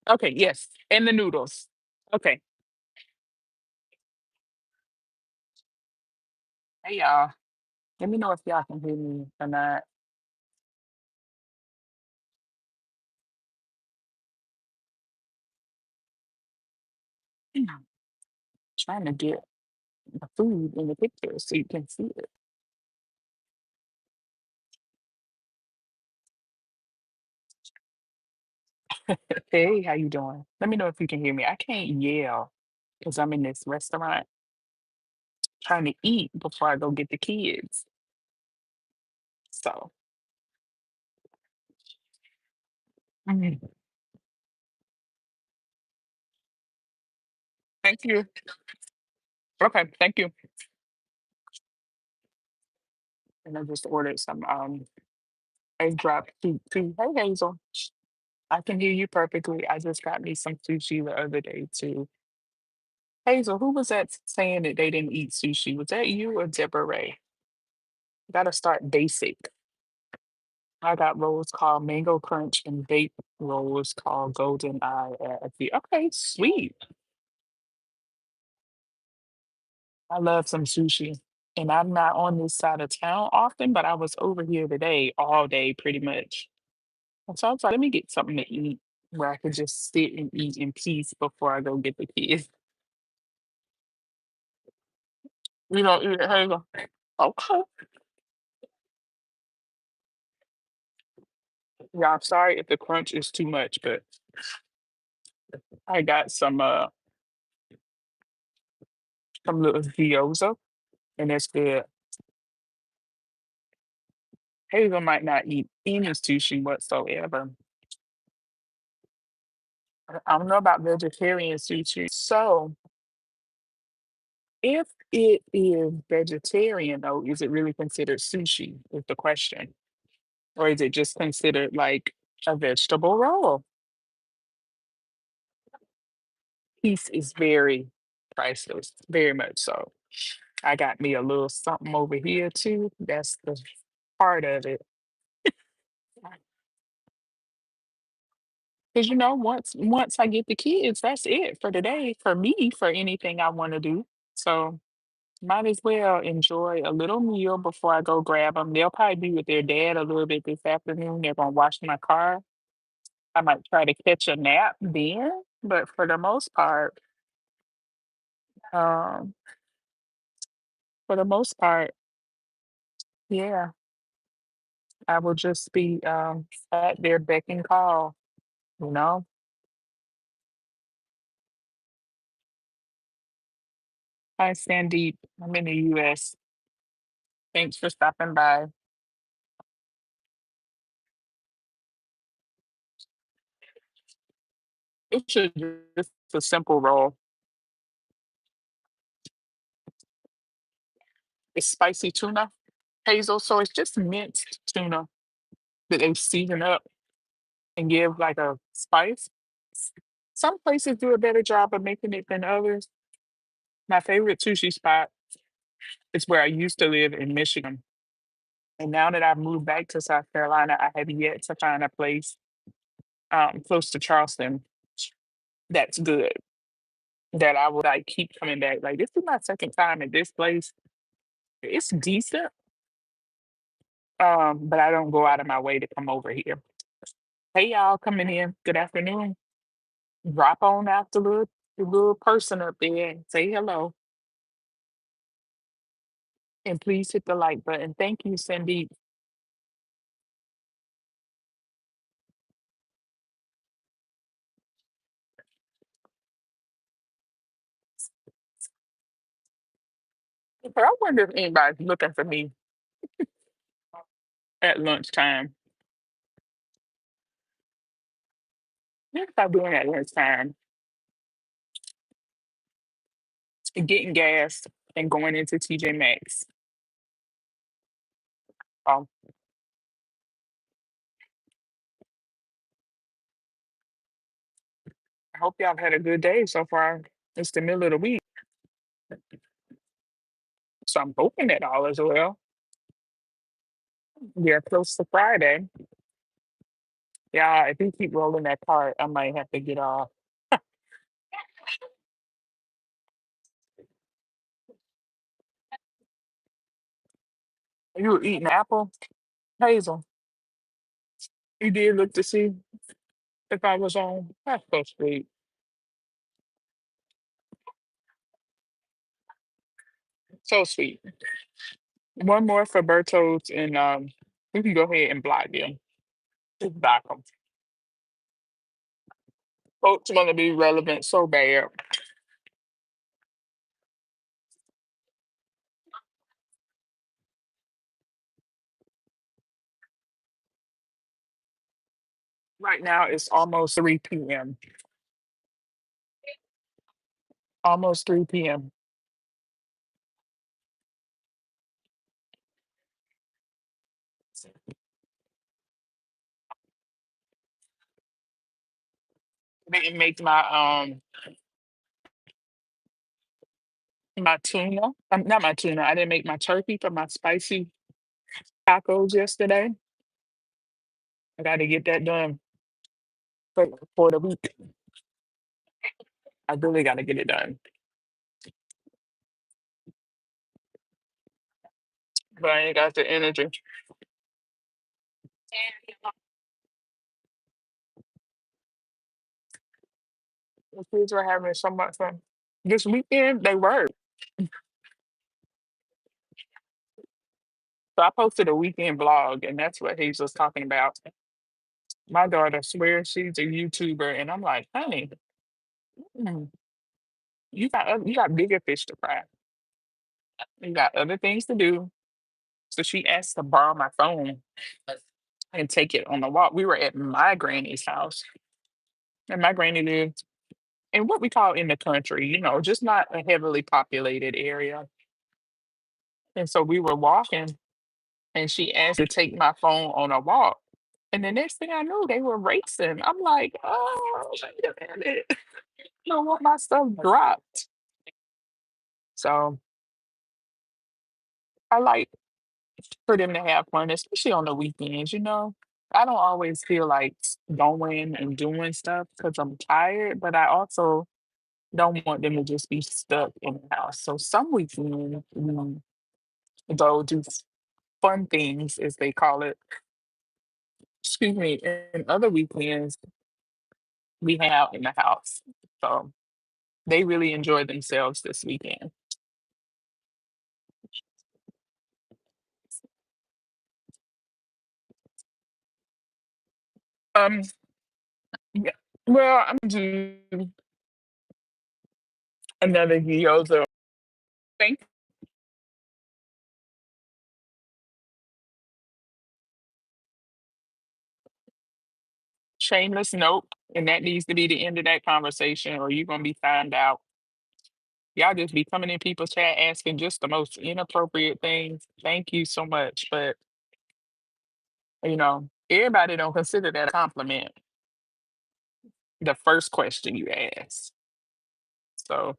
Okay, yes, and the noodles. Okay. Hey, y'all. Let me know if y'all can hear me or not. I'm trying to get the food in the picture so you can see it. Hey, how you doing? Let me know if you can hear me. I can't yell because I'm in this restaurant trying to eat before I go get the kids. So, mhm. Thank you. Okay, thank you. And I just ordered some egg drop soup too. Hey, Hazel. I can hear you perfectly. I just got me some sushi the other day too. Hazel, who was that saying that they didn't eat sushi? Was that you or Deborah Ray? Gotta start basic. I got rolls called Mango Crunch and baked rolls called Golden Eye at the. Okay, sweet. I love some sushi. And I'm not on this side of town often, but I was over here today all day pretty much. And so I was like, let me get something to eat where I could just sit and eat in peace before I go get the kids. You know, eat it, Hazel. Okay. Yeah, I'm sorry if the crunch is too much, but I got some little gyoza and it's good. Hazel might not eat any sushi whatsoever. I don't know about vegetarian sushi. So if it is vegetarian though, is it really considered sushi is the question? Or is it just considered like a vegetable roll? Peace is very priceless, very much so. I got me a little something over here too. That's the part of it. Because once I get the kids, that's it for today for me for anything I want to do. So might as well enjoy a little meal before I go grab them. They'll probably be with their dad a little bit this afternoon. They're gonna wash my car. I might try to catch a nap then, but for the most part, um, for the most part, yeah, I will just be at their beck and call. You know, hi Sandeep, I'm in the U.S. Thanks for stopping by. It's just a simple roll. It's spicy tuna, Hazel. So it's just minced tuna that they season up and give like a spice. Some places do a better job of making it than others. My favorite sushi spot is where I used to live in Michigan. And now that I've moved back to South Carolina, I have yet to find a place close to Charleston that's good that I would like keep coming back. Like this is my second time at this place. It's decent, but I don't go out of my way to come over here. Hey y'all coming in. Good afternoon. Drop on out the little person up there and say hello. And please hit the like button. Thank you, Cindy. But I wonder if anybody's looking for me at lunchtime. What am I doing at lunchtime? Getting gas and going into TJ Maxx. Um, I hope y'all had a good day so far. It's the middle of the week, so I'm hoping that all is well. We are close to Friday. Yeah, if you keep rolling that cart, I might have to get off. You were eating apple, Hazel. You did look to see if I was on. That's so sweet. So sweet. One more for Berto's, and we can go ahead and block them. Just block them. Folks want to be relevant so bad. Right now it's almost 3 p.m. Almost 3 p.m. Didn't make my tuna. Not my tuna. I didn't make my turkey for my spicy tacos yesterday. I got to get that done for the week. I really got to get it done. But I ain't got the energy. The kids were having so much fun. This weekend, they were. So I posted a weekend vlog, and that's what Hazel's talking about. My daughter swears she's a YouTuber, and I'm like, honey, mm, you got bigger fish to fry. You got other things to do. So she asked to borrow my phone and take it on the walk. We were at my granny's house, and my granny lived in what we call in the country, just not a heavily populated area. And so we were walking, and she asked to take my phone on a walk. And the next thing I knew, they were racing. I'm like, oh, wait a minute. I don't want my stuff dropped. So I like for them to have fun, especially on the weekends. I don't always feel like going and doing stuff because I'm tired, but I also don't want them to just be stuck in the house. So some weekends we go do fun things, as they call it. Excuse me. And other weekends we hang out in the house. So they really enjoyed themselves this weekend. Um, yeah. Well, I'm gonna do another gyoza. Thank Shameless note, and that needs to be the end of that conversation, or you're gonna be found out. Y'all just be coming in people's chat asking just the most inappropriate things. Thank you so much, but everybody don't consider that a compliment. The first question you ask. So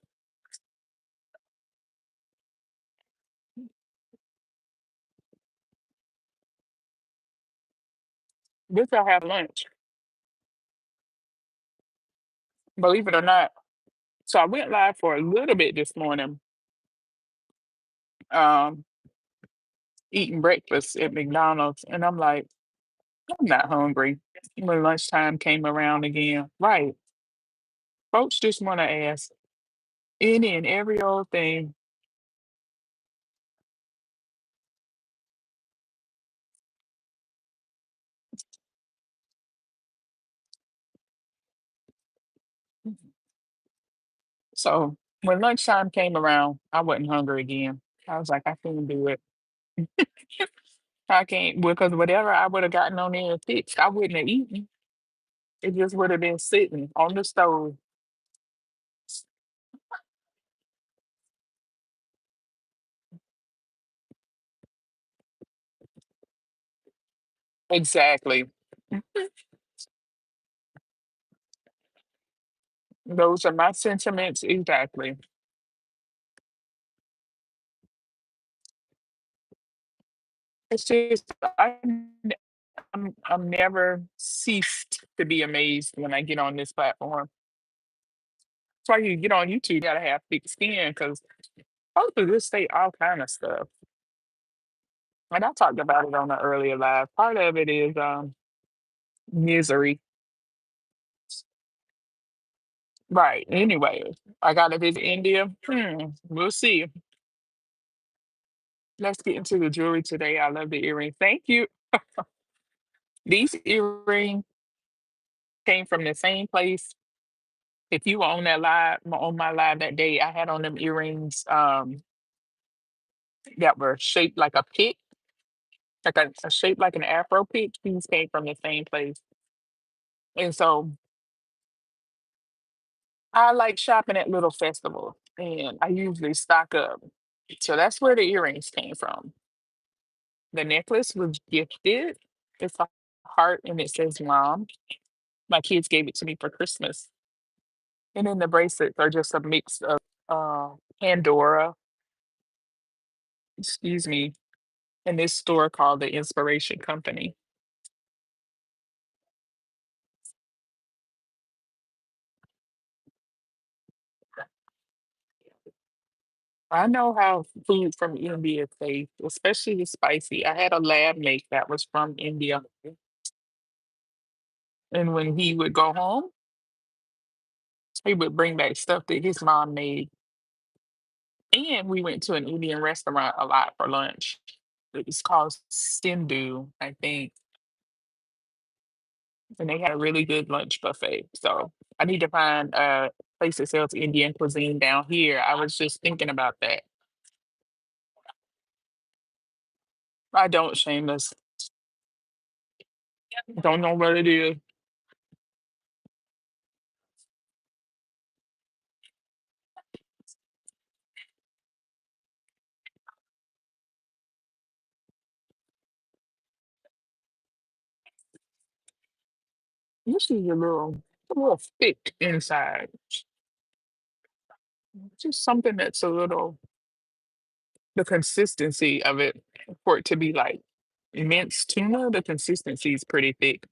this y'all have lunch, believe it or not. So I went live for a little bit this morning, um, eating breakfast at McDonald's, and I'm like, I'm not hungry. When lunchtime came around again, right? Folks just want to ask any and every old thing. So when lunchtime came around, I wasn't hungry again. I was like, I couldn't do it. I can't because whatever I would have gotten on there and fixed, I wouldn't have eaten. It just would have been sitting on the stove. Exactly. Those are my sentiments. Exactly. It's just I'm never ceased to be amazed when I get on this platform. That's why you get on YouTube, you gotta have thick skin because folks will just say all kind of stuff. And I talked about it on the earlier live. Part of it is misery. Right. Anyway, I gotta visit India. We'll see. Let's get into the jewelry today. I love the earrings. Thank you. These earrings came from the same place. If you were on that live on my live that day, I had on them earrings that were shaped like a pick, like a shape like an afro pick. These came from the same place. And so I like shopping at little festivals and I usually stock up. So that's where the earrings came from. The necklace was gifted. It's a heart and it says mom. My kids gave it to me for Christmas. And then the bracelets are just a mix of Pandora, excuse me, and this store called the Inspiration Company. I know how food from India tastes, especially the spicy. I had a lab mate that was from India. And when he would go home, he would bring back stuff that his mom made. And we went to an Indian restaurant a lot for lunch. It was called Sindhu, I think. And they had a really good lunch buffet. So I need to find a place that sells Indian cuisine down here. I was just thinking about that. I don't, shameless. Don't know what it is. This is a little thick inside. Just something that's a little the consistency of it for it to be like immense tuna, the consistency is pretty thick.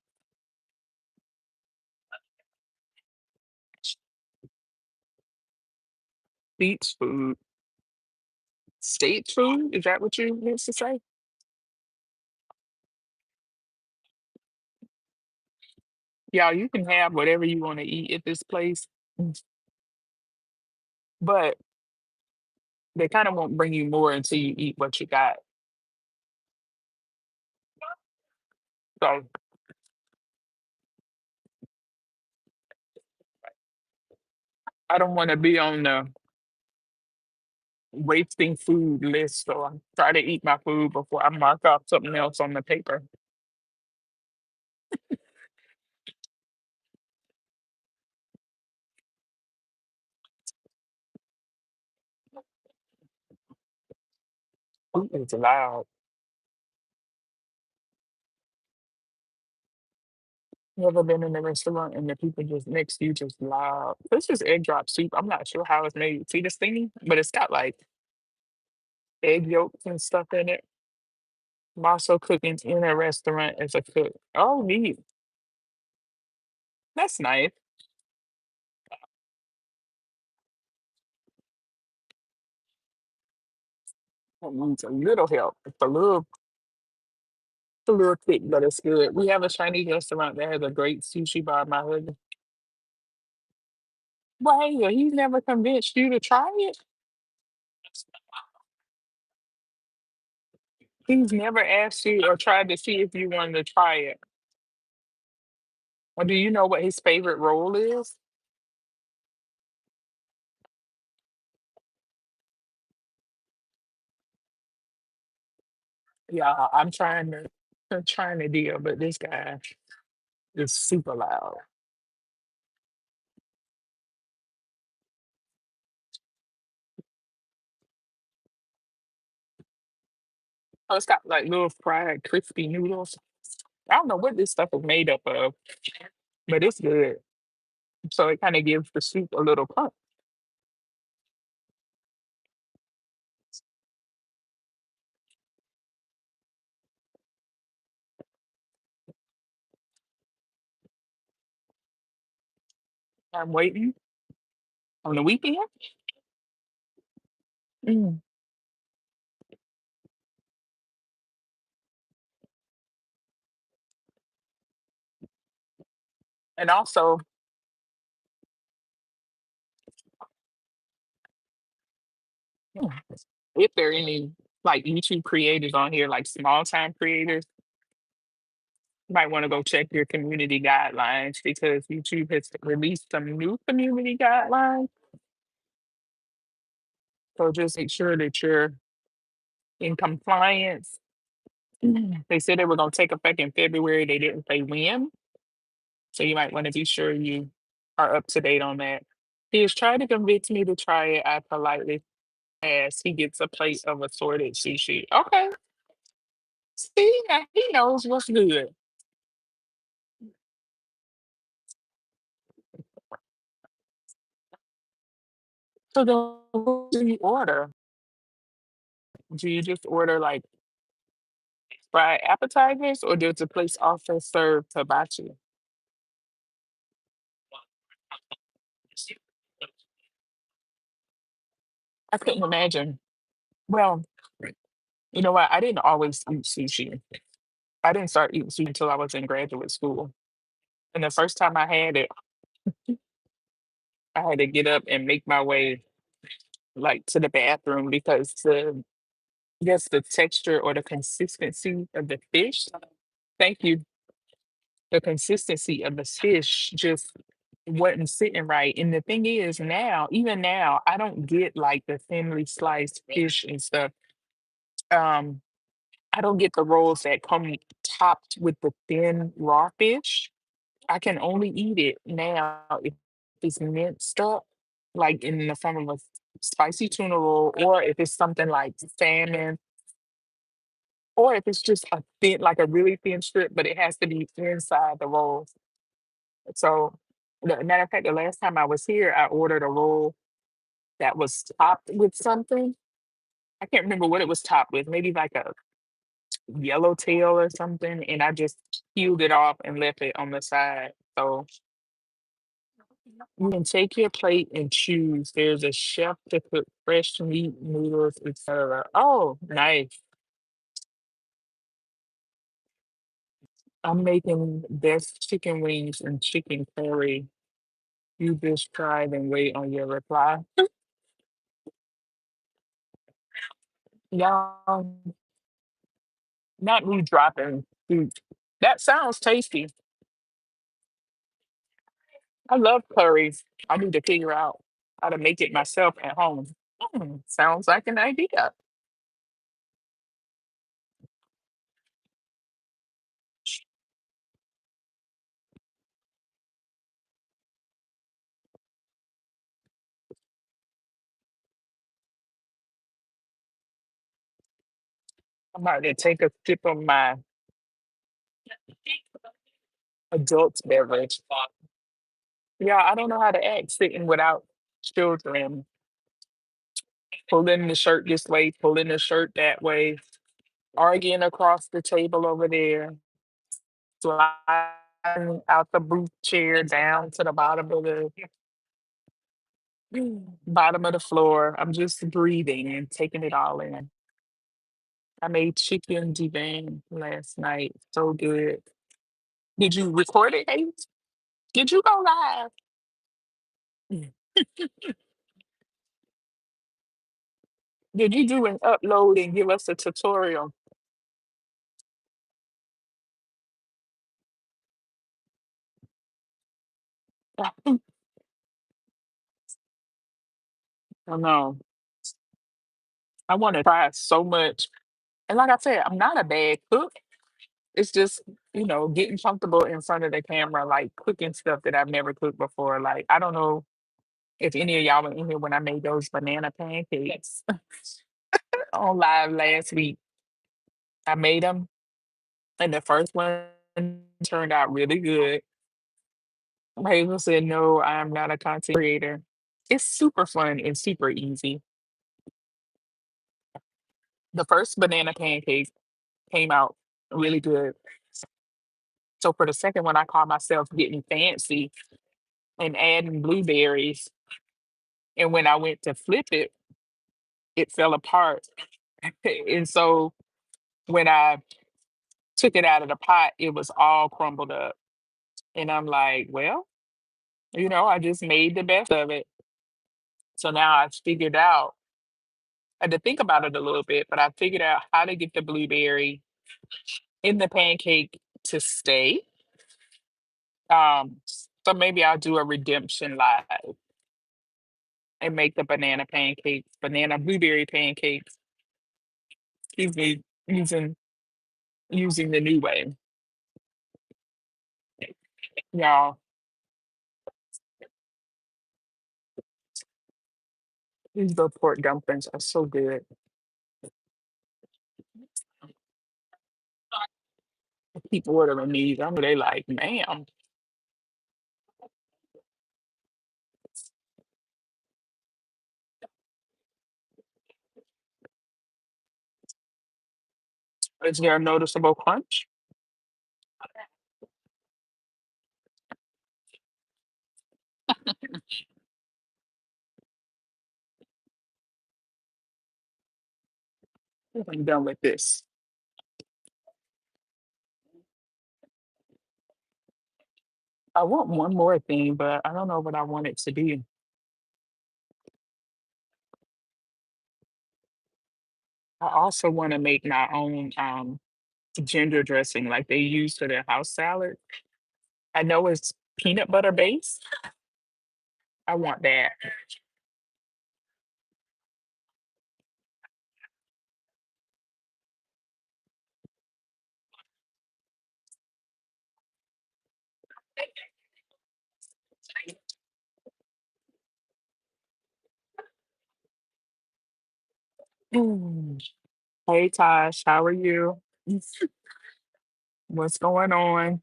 Beach food. State food? Is that what you meant to say? Yeah, you can have whatever you want to eat at this place, but they kind of won't bring you more until you eat what you got. So I don't want to be on the wasting food list. So I try to eat my food before I mark off something else on the paper. Food is loud. You ever been in a restaurant and the people just next to you just loud? This is egg drop soup. I'm not sure how it's made. See this thing? But it's got like egg yolks and stuff in it. I'm also cooking in a restaurant as a cook. Oh, neat. That's nice. That needs a little help. It's a little thick, but it's good. We have a Chinese restaurant that has a great sushi bar. My husband. Well, hey, he's never convinced you to try it. He's never asked you or tried to see if you wanted to try it. Or do you know what his favorite roll is? Yeah, I'm trying to deal, but this guy is super loud. Oh, it's got like little fried crispy noodles. I don't know what this stuff is made up of, but it's good. So it kind of gives the soup a little punch. I'm waiting on the weekend. Mm. And also, mm, if there are any like YouTube creators on here, like small time creators, you might want to go check your community guidelines because YouTube has released some new community guidelines. So just make sure that you're in compliance. They said they were going to take effect in February. They didn't say when. So you might want to be sure you are up to date on that. He has tried to convince me to try it. I politely asked. He gets a plate of assorted sushi. Okay. See, now he knows what's good. So then what do you order? Do you just order like fried appetizers or does the place also serve hibachi? I couldn't imagine. Well, you know what? I didn't always eat sushi. I didn't start eating sushi until I was in graduate school. And the first time I had it, I had to get up and make my way like to the bathroom because I guess the texture or the consistency of the fish. Thank you. The consistency of the fish just wasn't sitting right. And the thing is now, even now, I don't get like the thinly sliced fish and stuff. Um, I don't get the rolls that come topped with the thin raw fish. I can only eat it now if it's minced up, like in the form of a spicy tuna roll, or if it's something like salmon, or if it's just a thin, like a really thin strip, but it has to be inside the roll. So, the matter of fact, the last time I was here, I ordered a roll that was topped with something. I can't remember what it was topped with, maybe like a yellowtail or something, and I just peeled it off and left it on the side. So you can take your plate and choose. There's a chef to cook fresh meat, noodles, etc. Oh, nice. I'm making best chicken wings and chicken curry. You just try and wait on your reply. Y'all, not me dropping food. That sounds tasty. I love curries. I need to figure out how to make it myself at home. Sounds like an idea. I'm about to take a sip of my adult beverage. Yeah, I don't know how to act sitting without children, pulling the shirt this way, pulling the shirt that way, arguing across the table over there, sliding out the booth chair down to the bottom of the floor. I'm just breathing and taking it all in. I made chicken divine last night. So good. Did you record it, Hayes? Did you go live? Mm. Did you do an upload and give us a tutorial? I know. I want to try so much. And like I said, I'm not a bad cook. It's just, getting comfortable in front of the camera, like cooking stuff that I've never cooked before. Like, I don't know if any of y'all were in here when I made those banana pancakes on live last week. I made them, and the first one turned out really good. Hazel said, "No, I'm not a content creator." It's super fun and super easy. The first banana pancake came out really good. So for the second one, I call myself getting fancy. and adding blueberries. And when I went to flip it, it fell apart. And so when I took it out of the pot, it was all crumbled up. And I'm like, well, I just made the best of it. So now I've figured out, I had to think about it a little bit, but I figured out how to get the blueberry in the pancake to stay. So maybe I'll do a redemption live and make the banana pancakes, banana blueberry pancakes, excuse me, using the new way. Y'all, these little pork dumplings are so good. I keep ordering these. I know they like, ma'am, is there a noticeable crunch? I'm done with this. I want one more thing, but I don't know what I want it to be. I also want to make my own ginger dressing like they use for their house salad. I know it's peanut butter based. I want that. Mm. Hey Tosh, how are you? What's going on?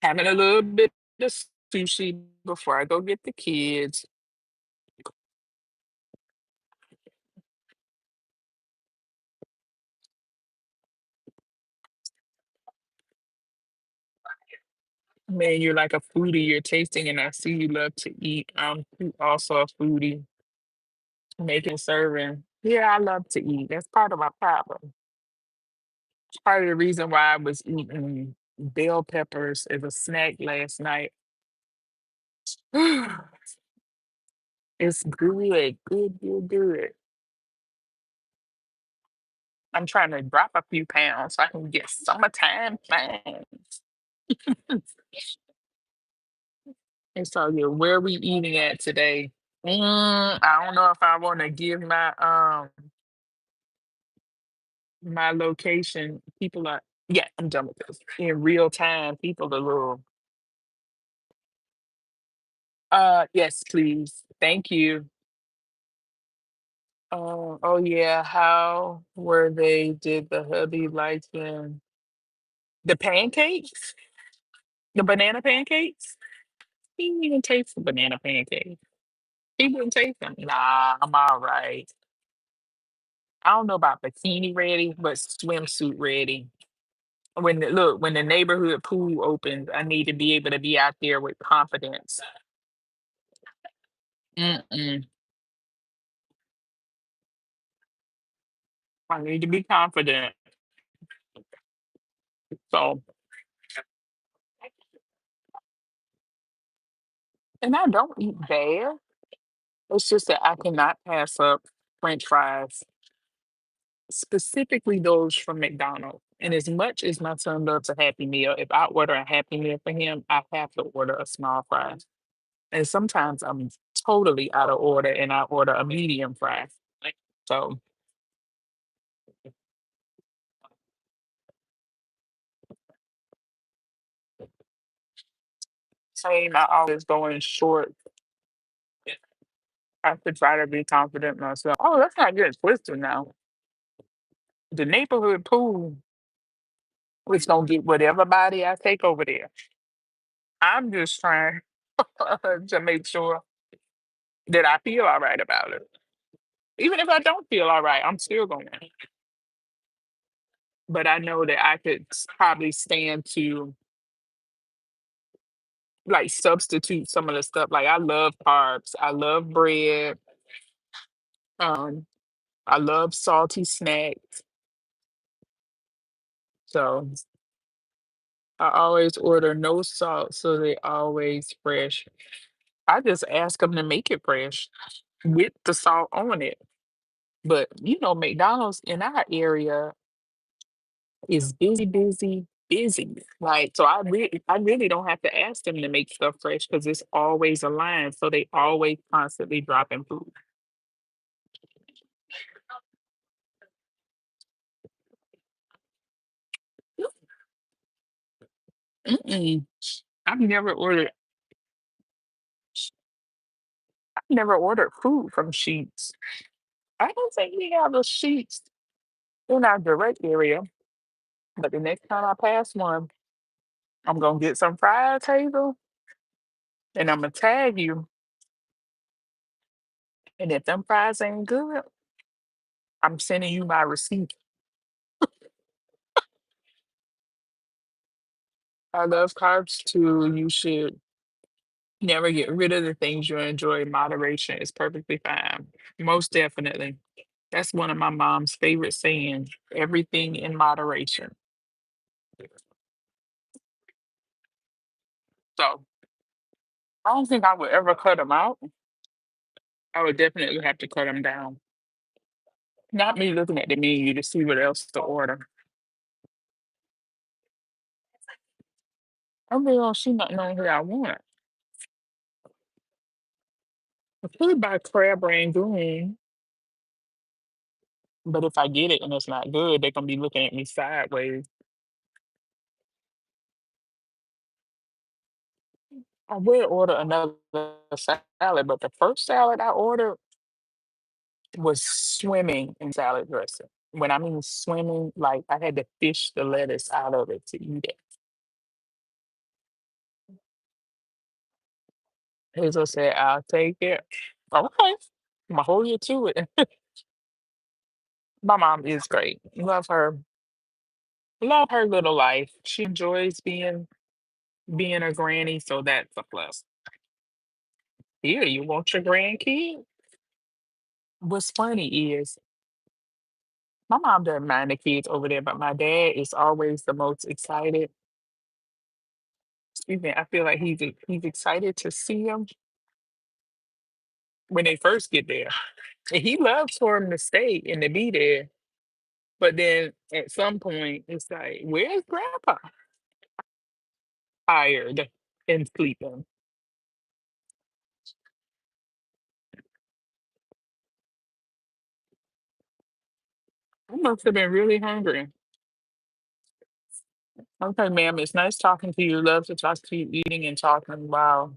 Having a little bit of sushi before I go get the kids. Man, you're like a foodie. You're tasting, and I see you love to eat. I'm also a foodie, making, serving. Yeah, I love to eat. That's part of my problem. Part of the reason why I was eating bell peppers as a snack last night. It's good, good, good, good. I'm trying to drop a few pounds so I can get summertime fine. And so, yeah, where are we eating at today? I don't know if I want to give my location. People are, yeah, I'm done with this. In real time, people are a little. Yes, please. Thank you. Oh yeah. How were they? Did the hubby like them? The pancakes? The banana pancakes? He didn't even taste the banana pancakes. He wouldn't taste them. Nah, I'm all right. I don't know about bikini ready, but swimsuit ready. When the neighborhood pool opens, I need to be able to be out there with confidence. Mm-mm. I need to be confident. So, and I don't eat bad. It's just that I cannot pass up French fries, specifically those from McDonald's. And as much as my son loves a Happy Meal, if I order a Happy Meal for him, I have to order a small fry. And sometimes I'm totally out of order and I order a medium fry. So same, I always go in short. I have to try to be confident myself. Oh, let's not get it twisted now. The neighborhood pool is gonna get whatever body I take over there. I'm just trying to make sure that I feel all right about it. Even if I don't feel all right, I'm still going. But I know that I could probably stand to. like substitute some of the stuff. Like I love carbs. I love bread. Um, I love salty snacks. So I always order no salt, so they always fresh. I just ask them to make it fresh with the salt on it. But McDonald's in our area is busy, busy, busy. Like, so I really don't have to ask them to make stuff fresh because it's always a line. So they always constantly dropping food. Mm-mm. I've never ordered I've never ordered food from Sheets. I don't think we have a Sheets in our direct area. But the next time I pass one, I'm gonna get some fries, Hazel, and I'm gonna tag you. And if them fries ain't good, I'm sending you my receipt. I love carbs too. You should never get rid of the things you enjoy. Moderation is perfectly fine. Most definitely. That's one of my mom's favorite sayings. Everything in moderation. So I don't think I would ever cut them out. I would definitely have to cut them down. Not me looking at the menu to see what else to order. I really don't see nothing on here I want. I could buy crab rangoon, but if I get it and it's not good, they're gonna be looking at me sideways. I will order another salad, but the first salad I ordered was swimming in salad dressing. When I mean swimming, like I had to fish the lettuce out of it to eat it. Hazel said, "I'll take it." Okay, I'm gonna hold you to it. My mom is great. Love her. Love her little life. She enjoys being a granny, so that's a plus. Here, you want your grandkid? What's funny is my mom doesn't mind the kids over there, but my dad is always the most excited. Excuse me, I feel like he's excited to see them when they first get there. And he loves for them to stay and to be there. But then at some point, it's like, where's grandpa? Tired and sleeping. I must have been really hungry. Okay, ma'am, it's nice talking to you. Love to talk to you, eating and talking. Wow.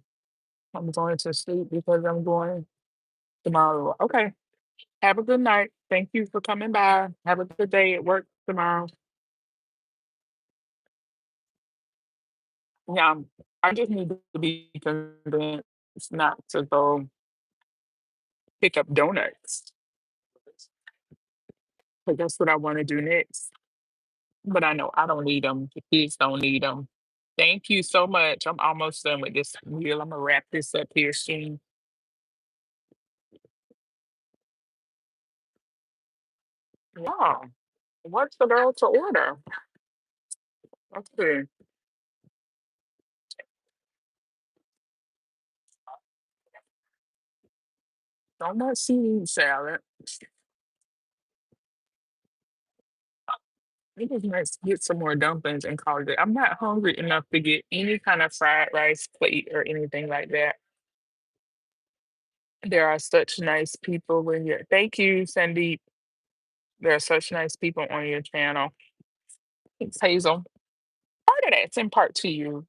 I'm going to sleep because I'm going tomorrow. Okay. Have a good night. Thank you for coming by. Have a good day at work tomorrow. Yeah, I just need to be convinced not to go pick up donuts. 'Cause that's what I want to do next. But I know I don't need them. The kids don't need them. Thank you so much. I'm almost done with this meal. I'm gonna wrap this up here soon. Yeah. What's the girl to order? Let's see. Donut seaweed salad. It was nice to get some more dumplings and call it. I'm not hungry enough to get any kind of fried rice plate or anything like that. There are such nice people when you're. Thank you, Sandeep. There are such nice people on your channel. It's Hazel. Part of that's in part to you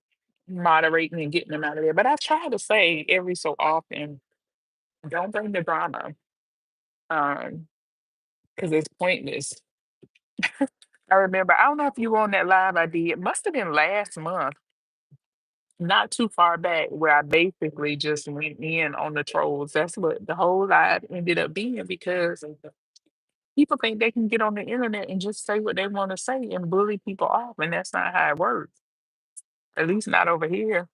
moderating and getting them out of there. But I try to say every so often, don't bring the drama, because it's pointless. I remember, I don't know if you were on that live I did. It must have been last month, not too far back, where I basically just went in on the trolls. That's what the whole live ended up being because people think they can get on the internet and just say what they want to say and bully people off, and that's not how it works. At least not over here.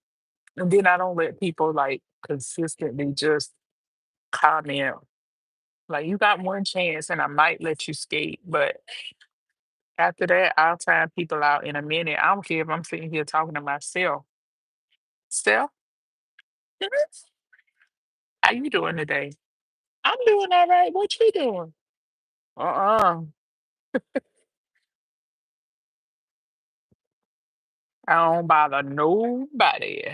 And then I don't let people like consistently just comment. Like you got one chance and I might let you skate, but after that, I'll time people out in a minute. I don't care if I'm sitting here talking to myself. Self, how you doing today? I'm doing all right. What you doing? Uh-uh. I don't bother nobody.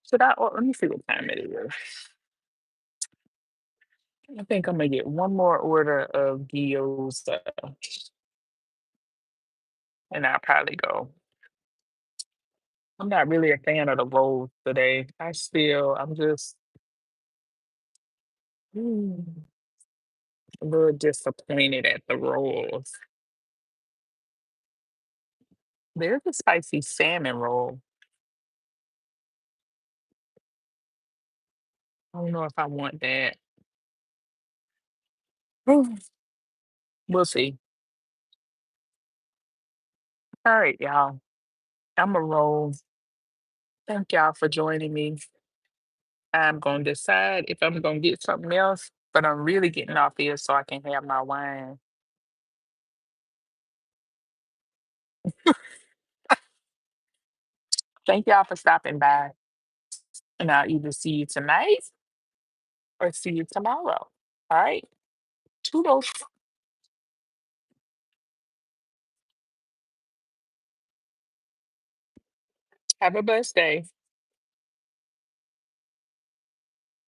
Should I? Let me see what time it is. I think I'm gonna get one more order of gyoza, and I'll probably go. I'm not really a fan of the rolls today. I'm just mm, a little disappointed at the rolls. There's a spicy salmon roll. I don't know if I want that. Mm, we'll see. All right, y'all. I'm a roll. Thank y'all for joining me. I'm gonna decide if I'm gonna get something else, but I'm really getting off here so I can have my wine. Thank y'all for stopping by, and I'll either see you tonight or see you tomorrow. All right? Toodles. Have a blessed day.